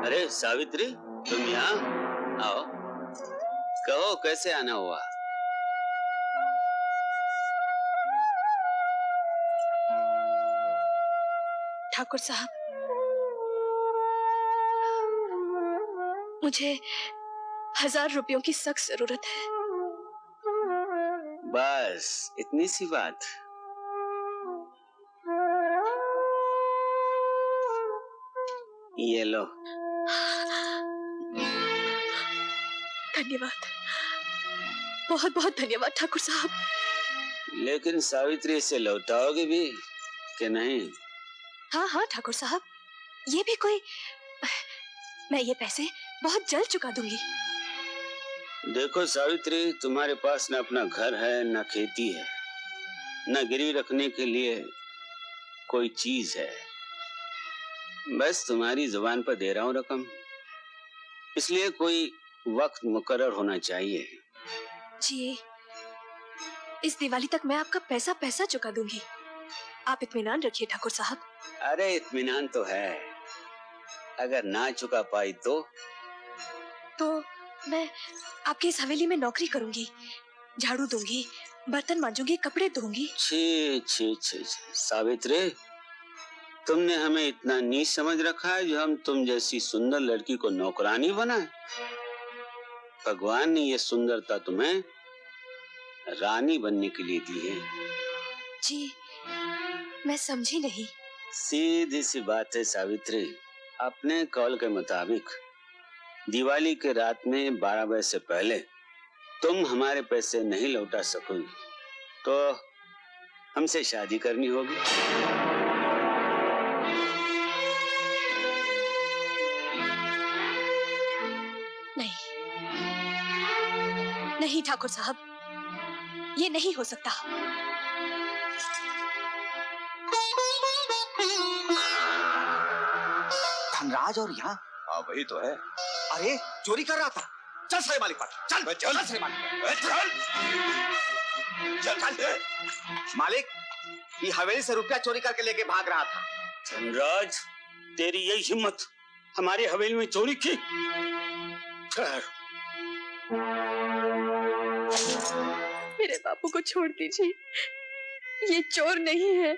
अरे सावित्री, तुम यहाँ आओ। कहो कैसे आना हुआ? ठाकुर साहब, मुझे 1000 रुपयों की सख्त जरूरत है। बस इतनी सी बात? ये लो। धन्यवाद, बहुत बहुत धन्यवाद ठाकुर साहब। लेकिन सावित्री, इसे लौटाओगे भी कि नहीं? हाँ हाँ ठाकुर साहब, ये भी कोई, मैं ये पैसे बहुत जल्द चुका दूंगी। देखो सावित्री, तुम्हारे पास न अपना घर है, न खेती है, न गिरवी रखने के लिए कोई चीज है। बस तुम्हारी जुबान पर दे रहा हूँ रकम, इसलिए कोई वक्त मुकर्रर होना चाहिए। जी, इस दिवाली तक मैं आपका पैसा चुका दूंगी, आप इत्मीनान रखिए ठाकुर साहब। अरे इत्मीनान तो है, अगर ना चुका पाई तो मैं आपकी इस हवेली में नौकरी करूंगी, झाड़ू दूंगी, बर्तन मांजूंगी, कपड़े धोऊंगी। छी छी छी, सावित्री, तुमने हमें इतना नीच समझ रखा है जो हम तुम जैसी सुंदर लड़की को नौकरानी बनाए? भगवान ने ये सुंदरता तुम्हें रानी बनने के लिए दी है। जी, मैं समझी नहीं। सीधी सी बात है सावित्री, अपने कॉल के मुताबिक दिवाली के रात में 12 बजे से पहले तुम हमारे पैसे नहीं लौटा सकोगी तो हमसे शादी करनी होगी। नहीं ठाकुर साहब, ये नहीं हो सकता। धनराज और यहाँ? हाँ वही तो है। अरे चोरी कर रहा था। चल सारे मालिक पर, चल चल सारे मालिक, चल चल चल। मालिक, ये हवेली से रुपया चोरी करके लेके भाग रहा था। धनराज, तेरी यही हिम्मत, हमारी हवेली में चोरी की? मेरे बापू को छोड़ दीजिए, ये चोर नहीं है,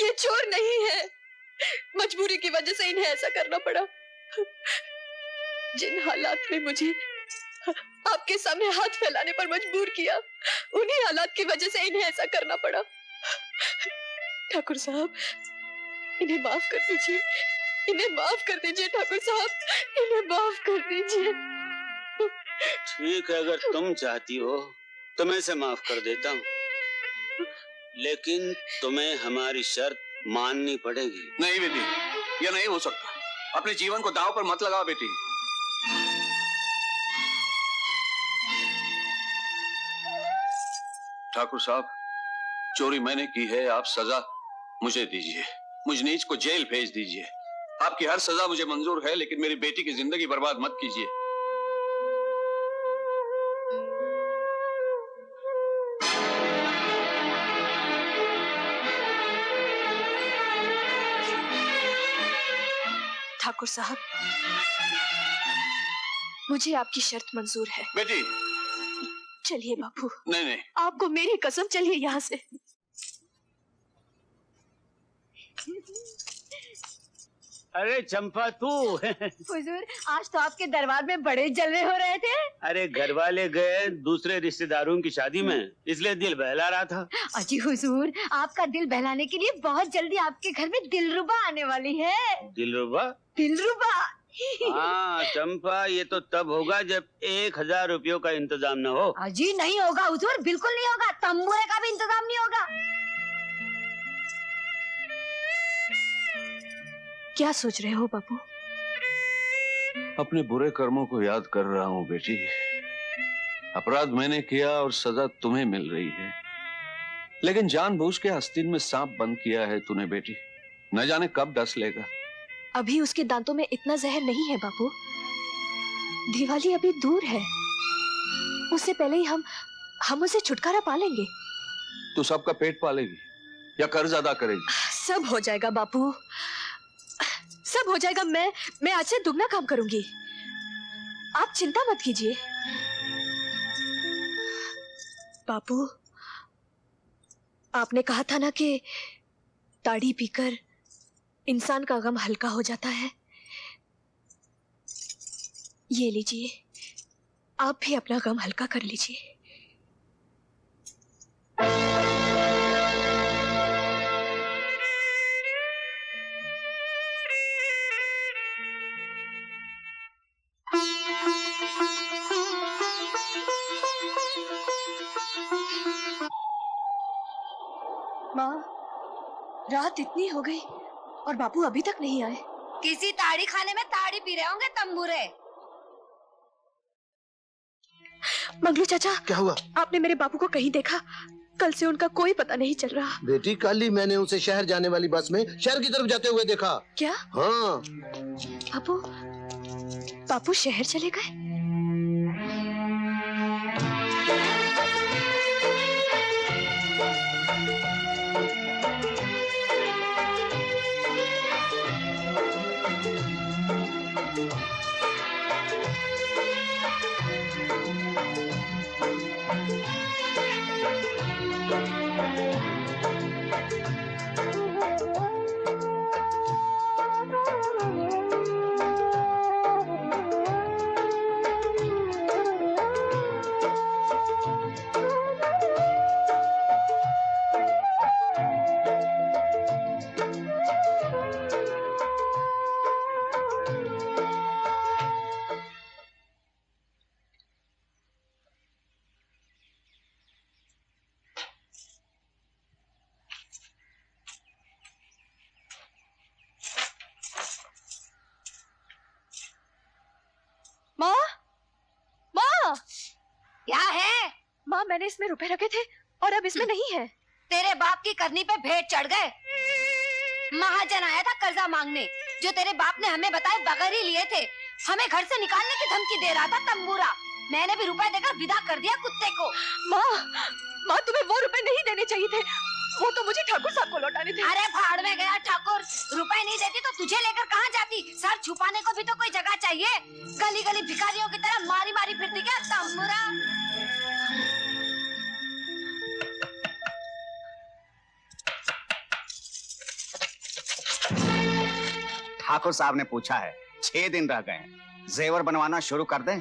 ये चोर नहीं है। मजबूरी की वजह से इन्हें ऐसा करना पड़ा। जिन हालात में मुझे आपके सामने हाथ फैलाने पर मजबूर किया, उन्हीं हालात की वजह से इन्हें ऐसा करना पड़ा। ठाकुर साहब, इन्हें माफ कर दीजिए, इन्हें माफ कर दीजिए ठाकुर साहब, इन्हें माफ कर दीजिए। ठीक है, अगर तुम चाहती हो तो मैं इसे माफ कर देता हूँ, लेकिन तुम्हें हमारी शर्त माननी पड़ेगी। नहीं बेटी, ये नहीं हो सकता। अपने जीवन को दांव पर मत लगाओ बेटी। ठाकुर साहब, चोरी मैंने की है, आप सजा मुझे दीजिए, मुझ नीच को जेल भेज दीजिए। आपकी हर सजा मुझे मंजूर है, लेकिन मेरी बेटी की जिंदगी बर्बाद मत कीजिए। ठाकुर साहब, मुझे आपकी शर्त मंजूर है। बेटी, चलिए बापू। नहीं नहीं, आपको मेरी कसम, चलिए यहाँ से। अरे चंपा, तू? हुजूर, आज तो आपके दरबार में बड़े जलवे हो रहे थे। अरे घर वाले गए दूसरे रिश्तेदारों की शादी में, इसलिए दिल बहला रहा था। अजी हुजूर, आपका दिल बहलाने के लिए बहुत जल्दी आपके घर में दिलरुबा आने वाली है। दिलरुबा? दिलरुबा। हाँ चंपा, ये तो तब होगा जब 1000 रुपयों का इंतजाम न हो। अजी नहीं होगा हुजूर, बिल्कुल नहीं होगा। तंबूरे का भी इंतजाम नहीं होगा। क्या सोच रहे हो बापू? अपने बुरे कर्मों को याद कर रहा हूँ बेटी। अपराध मैंने किया और सजा तुम्हें मिल रही है, लेकिन जानबूझ के आस्तीन में सांप बंद किया है तूने बेटी। न जाने कब डस लेगा। अभी उसके दांतों में इतना जहर नहीं है बापू, दिवाली अभी दूर है, उससे पहले ही हम उसे छुटकारा पालेंगे। तू सबका पेट पालेगी या कर्ज अदा करेगी? सब हो जाएगा बापू, सब हो जाएगा। मैं आज से दुगना काम करूंगी, आप चिंता मत कीजिए। बापू, आपने कहा था ना कि ताड़ी पीकर इंसान का गम हल्का हो जाता है। ये लीजिए, आप भी अपना गम हल्का कर लीजिए। माँ, रात इतनी हो गई और बापू अभी तक नहीं आए। किसी ताड़ी खाने में ताड़ी पी रहे होंगे तंबूरे। मंगलू चाचा, क्या हुआ? आपने मेरे बापू को कहीं देखा? कल से उनका कोई पता नहीं चल रहा। बेटी, कल ही मैंने उसे शहर जाने वाली बस में शहर की तरफ जाते हुए देखा। क्या? हाँ। बापू शहर चले गए? माँ, माँ, क्या है? माँ, मैंने इसमें रुपए रखे थे और अब इसमें नहीं है। तेरे बाप की करनी पे भेंट चढ़ गए। महाजन आया था कर्जा मांगने, जो तेरे बाप ने हमें बताए बगैर ही लिए थे। हमें घर से निकालने की धमकी दे रहा था तंबूरा। मैंने भी रुपए देकर विदा कर दिया कुत्ते को। माँ, तुम्हें वो रुपए नहीं देने चाहिए थे, वो तो मुझे ठाकुर साहब को लौटाने थे। अरे भाड़ में गया ठाकुर, रुपए नहीं देती तो तुझे लेकर कहाँ जाती? सर छुपाने को भी तो कोई जगह चाहिए। गली गली भिखारियों की तरह मारी मारी फिरती क्या तंबूरा? ठाकुर साहब ने पूछा है, 6 दिन रह गए, जेवर बनवाना शुरू कर दें?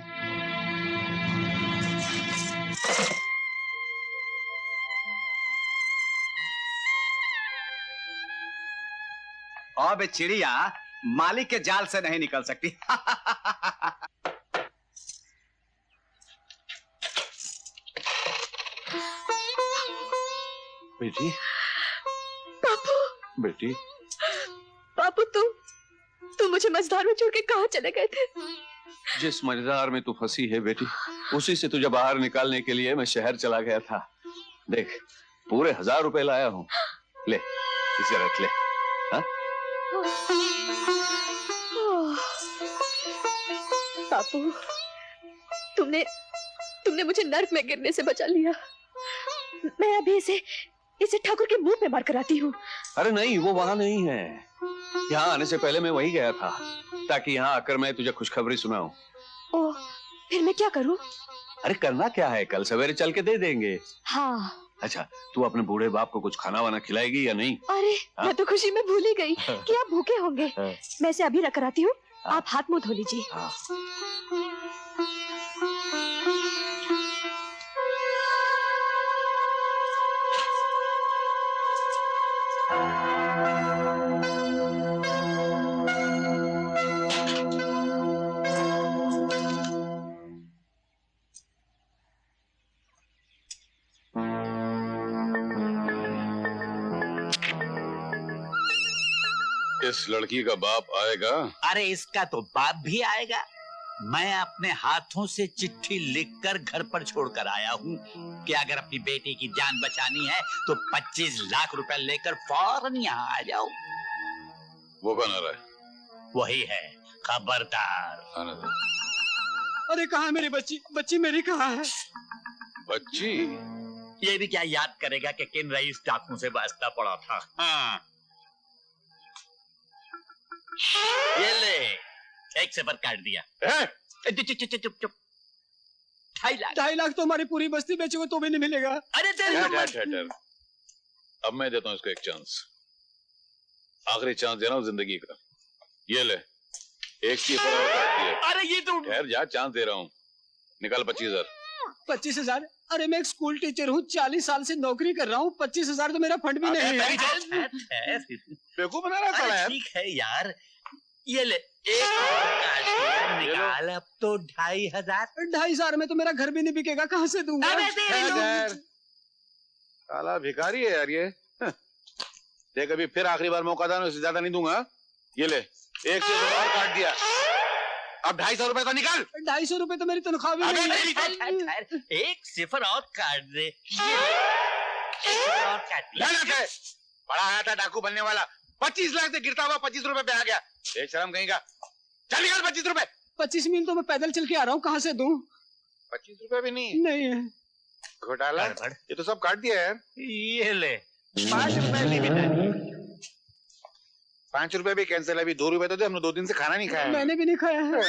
अब चिड़िया मालिक के जाल से नहीं निकल सकती। बेटी, बापू, बेटी, बापू, तुम मुझे मझधार में छोड़ के कहाँ चले गए थे? जिस मझधार में तू फंसी है बेटी, उसी से तुझे बाहर निकालने के लिए मैं शहर चला गया था। देख, पूरे 1000 रुपए लाया हूँ, ले इसे रख ले। हाँ? बापू, तुमने मुझे नर्क में गिरने से बचा लिया। मैं अभी इसे ठाकुर के मुंह पे मार कर आती हूँ। अरे नहीं, वो वहां नहीं है। यहाँ आने से पहले मैं वहीं गया था, ताकि यहाँ आकर मैं तुझे खुशखबरी सुनाऊं। ओह, फिर मैं क्या करूं? अरे करना क्या है, कल सवेरे चल के दे देंगे। हाँ। अच्छा, तू अपने बूढ़े बाप को कुछ खाना वाना खिलाएगी या नहीं? अरे मैं तो खुशी में भूल ही गई कि आप भूखे होंगे। मैं इसे अभी रख कर आती हूँ, आप हाथ मुंह धो लीजिए। हाँ। इस लड़की का बाप आएगा? अरे इसका तो बाप भी आएगा। मैं अपने हाथों से चिट्ठी लिखकर घर पर छोड़कर आया हूँ कि अगर अपनी बेटी की जान बचानी है तो 25 लाख रुपए लेकर फौरन यहाँ आ जाओ। वो कौन आ रहा है? वही है, खबरदार। आने दो। अरे कहाँ मेरी बच्ची? बच्ची मेरी कहाँ है? बच्ची? ये भी क्या याद करेगा कि किन रईस डाकू से वास्ता पड़ा था। हाँ। ये ले, एक सिफर काट दिया। चुप चुप। 2.5 लाख। 2.5 लाख तो हमारी पूरी बस्ती बेचोगे तो भी नहीं मिलेगा। अरे ठहर। अब मैं देता हूँ इसको एक चांस, आखिरी चांस दे रहा हूँ जिंदगी का। ये ले, एक सिफर और काट दिया। अरे ये तो ठहर जा, चांस दे रहा हूँ, निकाल 25,000। 25,000? अरे मैं एक स्कूल टीचर हूँ, 40 साल से नौकरी कर रहा हूँ, 25,000 तो मेरा फंड भी नहीं है। बेवकूफ बना रहा था यार। ठीक है यार, ये ले, एक और काट दिया, निकाल अब तो 2,500। 2,500 में तो मेरा घर भी नहीं बिकेगा, कहाँ से दूंगा? काला भिखारी है यार ये। देख अभी फिर आखिरी बार मौका था ना, उससे ज्यादा नहीं दूंगा। ये ले, एक सिफर और काट दिया, अब 250 रुपए तो निकाल। 250 रुपए तो मेरी तनख्वाह भी नहीं है। एक सिफर और काट दे। एक सिफर और काट दिया। बड़ा आया था डाकू बनने वाला, 25 लाख से गिरता हुआ 25 रुपए पे आ गया। एक शर्म कहीं का, चल निकाल 25 रुपए। 25 मील तो मैं पैदल चल के आ रहा हूँ, कहाँ से दूं? 25 रुपए भी नहीं? नहीं है। घोटाला, ये तो सब काट दिया यार। ये ले, 5 रुपए लिमिट है। 5 रुपए भी कैंसिल है, अभी 2 रुपए तो दे, हमने 2 दिन से खाना नहीं खाया। मैंने भी नहीं खाया है।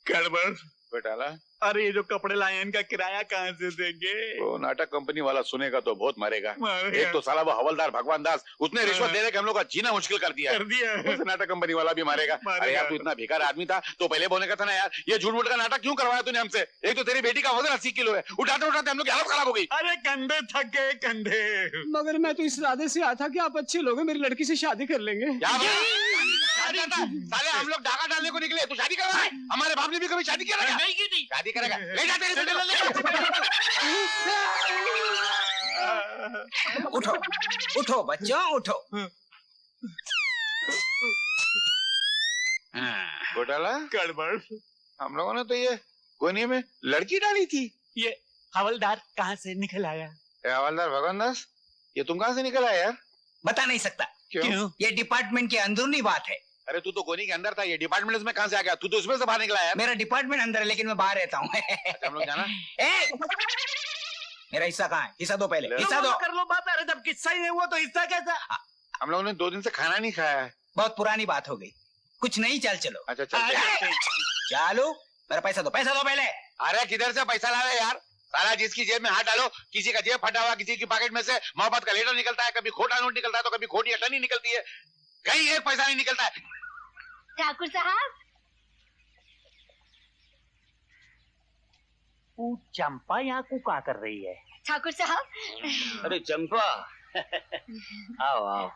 गड़बड़। घोटाला, अरे ये जो कपड़े लाए हैं इनका किराया कहाँ से देंगे? वो नाटक कंपनी वाला सुनेगा तो बहुत मारेगा। मारेगा। एक तो साला वो हवलदार भगवान दास, उसने रिश्वत दे दे के हम लोग का जीना मुश्किल कर दिया। उसे नाटक कंपनी वाला भी मारेगा। अरे यार तू इतना बेकार आदमी था तो पहले बोलने का था ना यार, ये झूठ मूठ का नाटक क्यों करवाया तूने हमसे? एक तो तेरी बेटी का वजन 80 किलो है, उठाते उठाते हम लोग की हालत खराब हो गई। अरे कंधे थक गए, कंधे। मगर मैं तो इस इरादे से आया था कि आप अच्छे लोग हैं, मेरी लड़की से शादी कर लेंगे। साले हम लोग डाका डालने को निकले, तू शादी कर रहा है? हमारे बाप ने भी कभी शादी किया? नहीं की नहीं। शादी करेगा, ले जा तेरी बेटी ले। उठो उठो बच्चों उठो। घोटाला, गड़बड़। हम लोगों ने तो ये कोने में लड़की डाली थी। ये हवलदार कहाँ से निकल आया? हवलदार भगवान दास, ये तुम कहाँ से निकल आया यार? बता नहीं सकता। क्यों? ये डिपार्टमेंट की अंदरूनी बात है। अरे तू तो कोनी के अंदर था, ये डिपार्टमेंट इसमें कहाँ से आ गया? तू तो उसमें से बाहर निकला यार। मेरा डिपार्टमेंट अंदर है लेकिन मैं बाहर रहता हूँ। अच्छा, हम लोग जाना। मेरा हिस्सा कहाँ है? हिस्सा दो पहले, हिस्सा दो। कर लो बात। अरे जब किस्सा ही नहीं हुआ तो हिस्सा कैसा? हम लोगों ने 2 दिन से खाना नहीं खाया है। बहुत पुरानी बात हो गई, कुछ नहीं, चल चलो। अच्छा चल चालू, मेरा पैसा दो पहले। अरे किधर से पैसा ला रहे यार? साला जिसकी जेब में हाथ डालो, किसी का जेब फटा हुआ, किसी की पॉकेट में से मोहब्बत का लेटर निकलता है, कभी खोटा नोट निकलता है तो कभी खोटी अटनी निकलती है, कहीं एक पैसा नहीं निकलता है। ठाकुर साहब, चंपा यहाँ को क्या कर रही है? ठाकुर साहब। अरे चंपा, आओ आओ।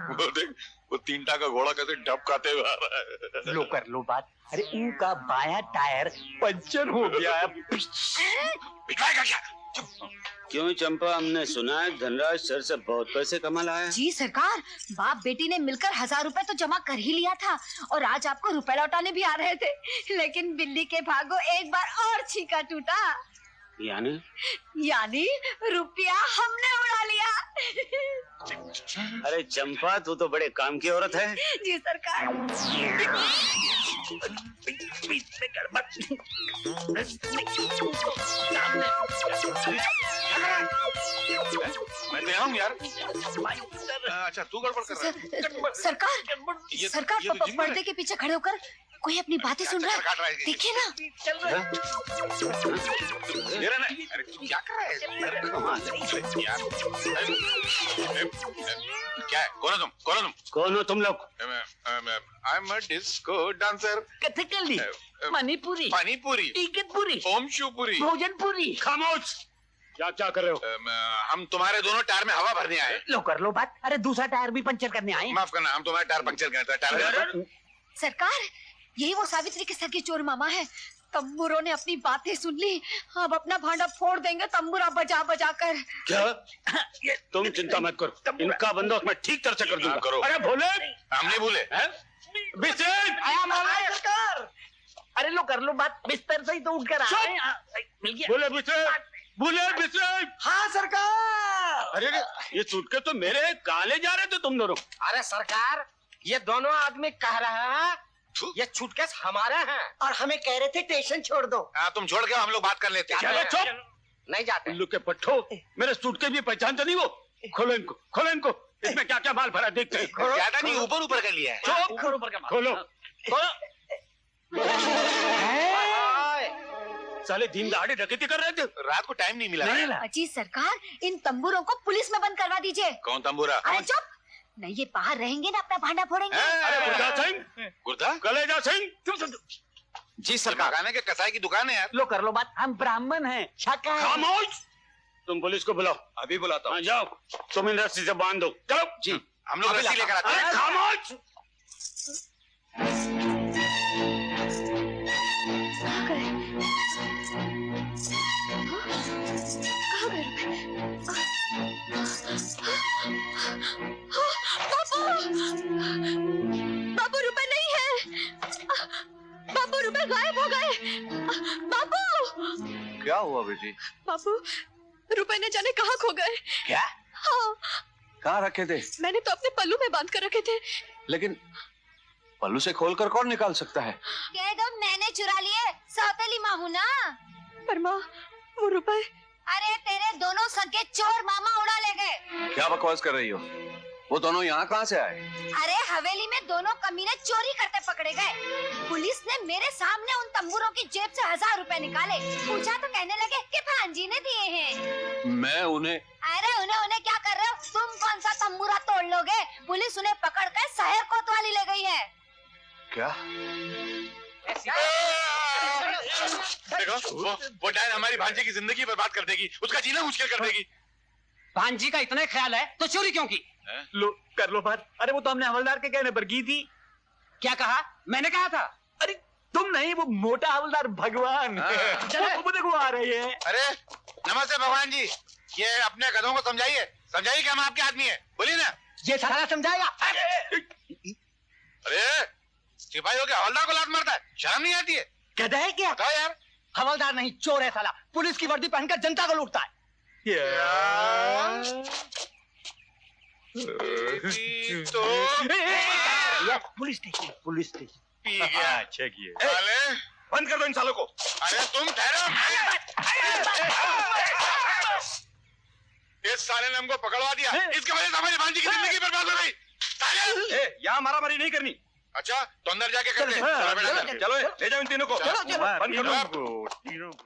वो देख, वो 3 टाका घोड़ा कैसे ढपकाते हुए आ रहा है। लो कर लो बात। अरे उनका बायां टायर पंचर हो गया है। पिटवाएगा क्या? क्यों चंपा, हमने सुना है धनराज सर से बहुत पैसे कमा लाया है। जी सरकार, बाप बेटी ने मिलकर 1000 रुपए तो जमा कर ही लिया था और आज आपको रुपए लौटाने भी आ रहे थे, लेकिन बिल्ली के भागो एक बार और छीका टूटा। यानी रुपया हमने उड़ा लिया। अरे चंपा, तू तो बड़े काम की औरत है। जी सरकार। मैं ले आऊं यार। अच्छा तू गड़बड़ कर रहा है। सरकार पर्दे के पीछे खड़े होकर कोई अपनी बातें सुन रहा है, देखिए ना। अरे तू क्या कर रहा है यार? क्या है? कौन हो तुम लोग? I am a disco dancer. Kathakali, Manipuri, panipuri, Igatpuri, Om Shivpuri, Bhojanpuri. खामोश। क्या कर रहे हो? हम तुम्हारे दोनों टायर में हवा भरने आए। लो कर लो बात। अरे दूसरा टायर भी पंचर करने आए। माफ करना, हम तुम्हारे टायर पंचर करते हैं। सरकार, यही वो सावित्री के सगे चोर मामा है। तंबूरों ने अपनी बातें सुन ली, अब अपना भांडा फोड़ देंगे तंबूरा बजा बजा कर। क्या? तुम चिंता मत करो, इनका बंदोबस्त मैं ठीक तरह से कर दूंगा। करो। अरे भोले, हम नहीं भूले। सरकार, अरे लो कर लो बात। बिस्तर से ही तो उठकर आए। मिल गया। बोले हाँ सरकार। अरे ये सूटकेस तो मेरे काले जा रहे थे तुम दोनों। अरे सरकार, ये दोनों आदमी कह रहे हैं ये सूटकेस हमारा है और हमें कह रहे थे स्टेशन छोड़ दो। हाँ तुम छोड़ के हम लोग बात कर लेते हैं। चुप, नहीं जाते। उल्लू के पट्टो, मेरे सूटकेस भी पहचानते नहीं वो। खोलो इनको इसमें क्या क्या माल भरा देखते हैं। ज्यादा नहीं, ऊपर ऊपर कर लिया है। ऊपर ऊपर का माल। खोलो साले दिन दहाड़े डकैती कर रहे थे। रात को टाइम नहीं मिला। अजी सरकार, इन तंबूरों को पुलिस में बंद करवा दीजिए। कौन तंबूरा? अरे चुप, नहीं ये बाहर रहेंगे ना अपना भांडा फोड़ेंगे। अरे गुरदा सिंह, गुर्दा? कलेजा सिंह। जी सरकार। मकाने के कसाई की दुकान है यार। लो कर लो बात, हम ब्राह्मण हैं, शाकाहारी। खामोश, तुम पुलिस को बुलाओ। अभी बुलाता हूँ। जाओ, तुम इन रस्सी से बांध दो। चलो जी हम लोग रस्सी लेकर आते हैं। अरे खामोश। कहाँ गए? कहाँ गए रुपए? बाबू रुपए नहीं है। बाबू रुपए गायब हो गए। बाबू क्या हुआ बेटी? बाबू रुपए न जाने कहाँ खो गए। क्या? हाँ, कहाँ रखे थे? मैंने तो अपने पल्लू में बांध कर रखे थे। लेकिन पल्लू से खोलकर कौन निकाल सकता है? कह दो मैंने चुरा लिए, सौतेली माँ हूँ ना। पर माँ, वो रुपए। अरे तेरे दोनों सगे चोर मामा उड़ा ले गए। क्या बकवास कर रही हो? वो दोनों यहाँ कहाँ से आए? अरे हवेली में दोनों कमीने चोरी करते पकड़े गए। पुलिस ने मेरे सामने उन तंबूरों की जेब से 1000 रुपए निकाले। पूछा तो कहने लगे कि भांजी ने दिए हैं। मैं उन्हें... अरे उन्हें क्या कर रहे हो? तुम कौन सा तंबूरा तोड़ लोगे? पुलिस उन्हें पकड़ कर शहर कोतवाली ले गई है। क्या? देखो वो डायन हमारी भांजी की जिंदगी बर्बाद कर देगी, उसका जीना मुश्किल कर देगी। भांजी का इतना ख्याल है तो चोरी क्यों की? लो कर लो बात। अरे वो तो हमने हवलदार के कहने पर की थी। क्या कहा? मैंने कहा था। अरे तुम नहीं, वो मोटा हवलदार भगवान। चलो। वो देखो आ रही है। अरे नमस्ते भगवान जी, ये अपने गधों को समझाइए कि हम आपके आदमी हैं। बोलिए ना। ये सारा समझाएगा। अरे सिपाही हो के हवलदार को लात मारता है, शर्म नहीं आती है? गधा है क्या? बताओ यार। हवलदार नहीं, चोर है साला। पुलिस की वर्दी पहनकर जनता को लूटता है। तो पुलिस स्टेशन। पी गया। अच्छा किए। साले बंद कर दो इन सालों को। अरे तुम ठहरो। इस साले ने हमको पकड़वा दिया, इसकी वजह से हमारी भांजी की जिंदगी बर्बाद हो गई। साले यहाँ मारामारी नहीं करनी। अच्छा तो अंदर जाके करते हैं। चलो बेटा, चलो ले जाओ इन तीनों को। चलो, चलो। बंद करो। तीनों को।